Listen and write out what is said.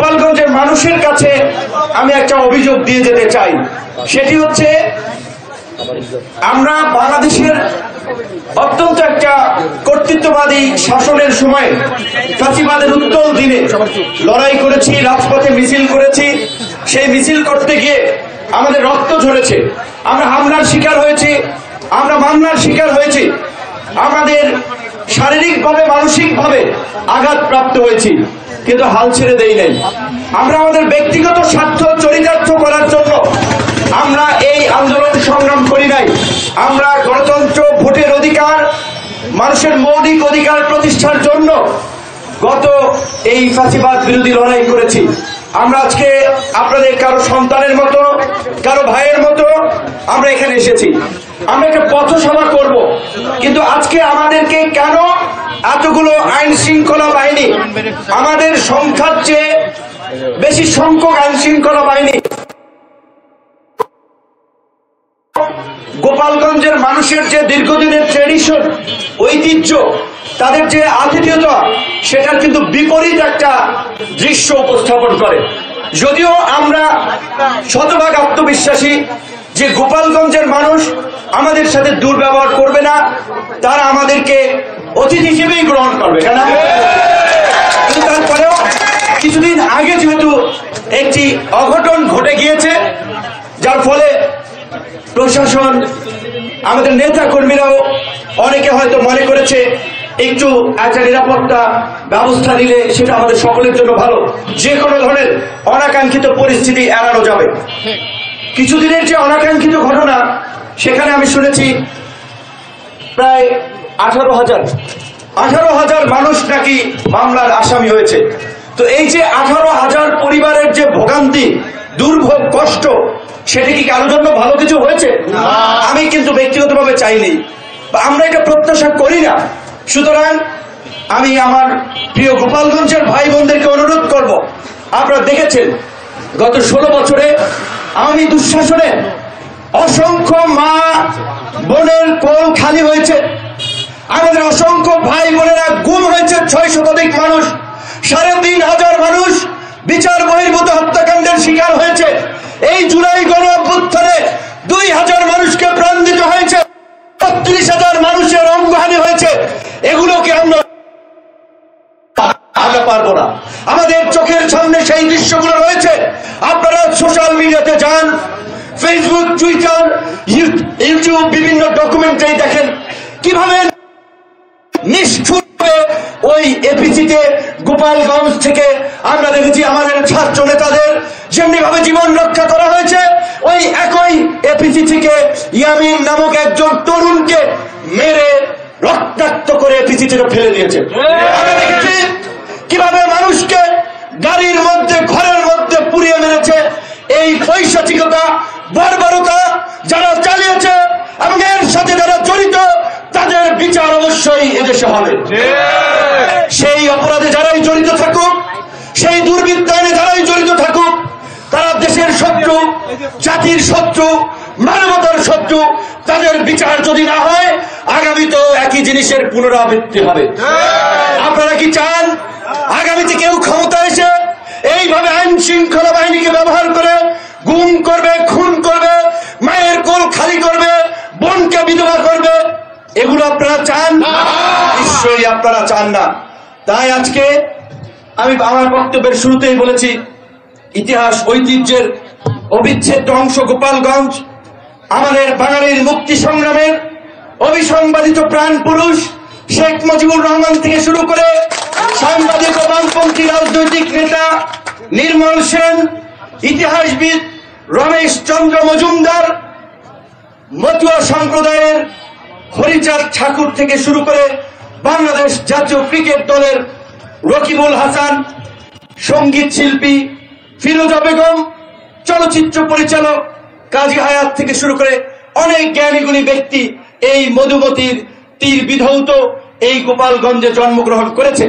গোপালগঞ্জের মানুষের কাছে আমি একটা অভিযোগ দিয়ে যেতে চাই, সেটি হচ্ছে আমরা বাংলাদেশের অত্যন্ত একটা কর্তৃত্ববাদী শাসনের সময় ফাঁসিবাদের উত্তল দিনে লড়াই করেছি, রাজপথে মিছিল করেছি। সেই মিছিল করতে গিয়ে আমাদের রক্ত ঝরেছে, আমরা হামলার শিকার হয়েছি, আমরা মামলার শিকার হয়েছি, আমাদের শারীরিকভাবে মানসিকভাবে আঘাতপ্রাপ্ত হয়েছি, কিন্তু হাল ছেড়ে দেই নাই। আমরা আমাদের ব্যক্তিগত স্বার্থ চরিতার্থ করার জন্য আমরা এই আন্দোলন সংগ্রাম করি নাই। আমরা গণতন্ত্র, ভোটের অধিকার, মানুষের মৌলিক অধিকার প্রতিষ্ঠার জন্য গত এই ফাঁসিবাদ বিরোধী লড়াই করেছি। আমরা আজকে আপনাদের কারো সন্তানের মতো, কারো ভাইয়ের মতো আমরা এখানে এসেছি। আমরা একটা পথসভা করব, কিন্তু আজকে আমাদেরকে কেন এতগুলো আইন শৃঙ্খলা বাহিনী, আমাদের সংখ্যার চেয়ে বেশি সংখ্যক আইন শৃঙ্খলা বাহিনী গোপালগঞ্জের মানুষের যে দীর্ঘদিনের ট্রেডিশন, ঐতিহ্য, তাদের যে আতিথেয়তা, সেটার কিন্তু বিপরীত একটা দৃশ্য উপস্থাপন করে। যদিও আমরা শতভাগ আত্মবিশ্বাসী যে গোপালগঞ্জের মানুষ আমাদের সাথে দুর্ব্যবহার করবে না, তারা আমাদেরকে অতিথি হিসেবেই গ্রহণ করবে। কেন? কিন্তু তারপরেও কিছুদিন আগে যেহেতু একটি অঘটন ঘটে গিয়েছে, যার ফলে প্রশাসন, আমাদের নেতা কর্মীরাও অনেকে হয়তো মনে করেছে একটু একটা নিরাপত্তা ব্যবস্থা নিলে সেটা আমাদের সকলের জন্য ভালো, যে কোনো ধরনের অনাকাঙ্ক্ষিত পরিস্থিতি এড়ানো যাবে। কিছুদিনের যে অনাকাঙ্ক্ষিত ঘটনা, সেখানে আমি শুনেছি প্রায় 18,000 মানুষ নাকি মামলার আসামি হয়েছে। তো এই যে 18,000 পরিবারের যে ভোগান্তি, দুর্ভোগ, কষ্ট, সেটা কি কারোর জন্য ভালো কিছু হয়েছে? আমি কিন্তু ব্যক্তিগতভাবে চাইনি, বা আমরা এটা প্রত্যাশা করি না। সুতরাং আমি আমার প্রিয় গোপালগঞ্জের ভাই বোনদেরকে অনুরোধ করব, আপনারা দেখেছেন গত 16 বছরে আওয়ামী দুঃশাসনে অসংখ্য মা বোনের কোল খালি হয়েছে, আমাদের অসংখ্য ভাই বোনেরা গুম হয়েছে, 6 শতাধিক মানুষ, 3,500 মানুষ বিচার বহির্ভূত হত্যাকাণ্ডের শিকার হয়েছে। এই জুলাই গণ অভ্যুত্থানে 2,000 মানুষকে প্রাণ দিতে হয়েছে, 32,000 মানুষের অঙ্গহানি হয়েছে। এগুলোকে আমরা পারবো না। আমাদের চোখের সামনে সেই দৃশ্যগুলো রয়েছে। আপনারা সোশ্যাল মিডিয়াতে যান, ফেসবুক, টুইটার, ইউটিউব, বিভিন্ন ডকুমেন্টারি দেখেন কিভাবে নিষ্ঠুরভাবে ওই এপিসিতে গোপালগঞ্জ থেকে আমরা দেখেছি আমাদের ছাত্র নেতাদের যেমনি ভাবে জীবন রক্ষা করা হয়েছে, ওই একই এপিসি থেকে ইয়ামিন নামক একজন তরুণকে মেরে রক্তাক্ত করে এপিসি থেকে ফেলে দিয়েছে। আমরা দেখেছি কিভাবে মানুষকে গাড়ির মধ্যে, ঘরের মধ্যে পুড়িয়ে মেরেছে। এই পৈশাচিকতা, বর্বরতা যারা চালিয়েছে এবং এর সাথে যারা জড়িত, তাদের বিচার অবশ্যই এদেশে হবে। সেই অপরাধে যারাই জড়িত থাকুক, সেই দুর্বৃত্তায়নে যারাই জড়িত থাকুক, তারা দেশের শত্রু, জাতির শত্রু, মানবতার শত্রু। তাদের বিচার যদি না হয়, আগামীতেও একই জিনিসের পুনরাবৃত্তি হবে। আপনারা কি চান আগামীতে কেউ ক্ষমতা এসে এইভাবে আইন শৃঙ্খলা বাহিনীকে ব্যবহার করে গুম করবে, খুন করবে, মায়ের কোল খালি করবে, বোনকে বিধবা করবে? এগুলো আপনারা চান? নিশ্চয়ই আপনারা চান না। তাই আজকে আমি আমার বক্তব্যের শুরুতেই বলেছি, ইতিহাস, ঐতিহ্যের অবিচ্ছেদ্য অংশ গোপালগঞ্জ, আমাদের বাঙালির মুক্তি সংগ্রামের অবিসংবাদিত প্রাণ পুরুষ শেখ মুজিবুর রহমান থেকে শুরু করে সাংবাদিক ও বামপন্থী রাজনৈতিক নেতা নির্মল সেন, ইতিহাসবিদ রমেশ চন্দ্র মজুমদার, মতুয়া সম্প্রদায়ের হরিচাঁদ ঠাকুর থেকে শুরু করে বাংলাদেশ জাতীয় ক্রিকেট দলের রকিবুল হাসান, সঙ্গীত শিল্পী ফিরোজা বেগম, চলচ্চিত্র পরিচালক কাজী হায়াত থেকে শুরু করে অনেক জ্ঞানীগুণী ব্যক্তি এই মধুমতির তীর বিধৌত এই গোপালগঞ্জে জন্মগ্রহণ করেছে।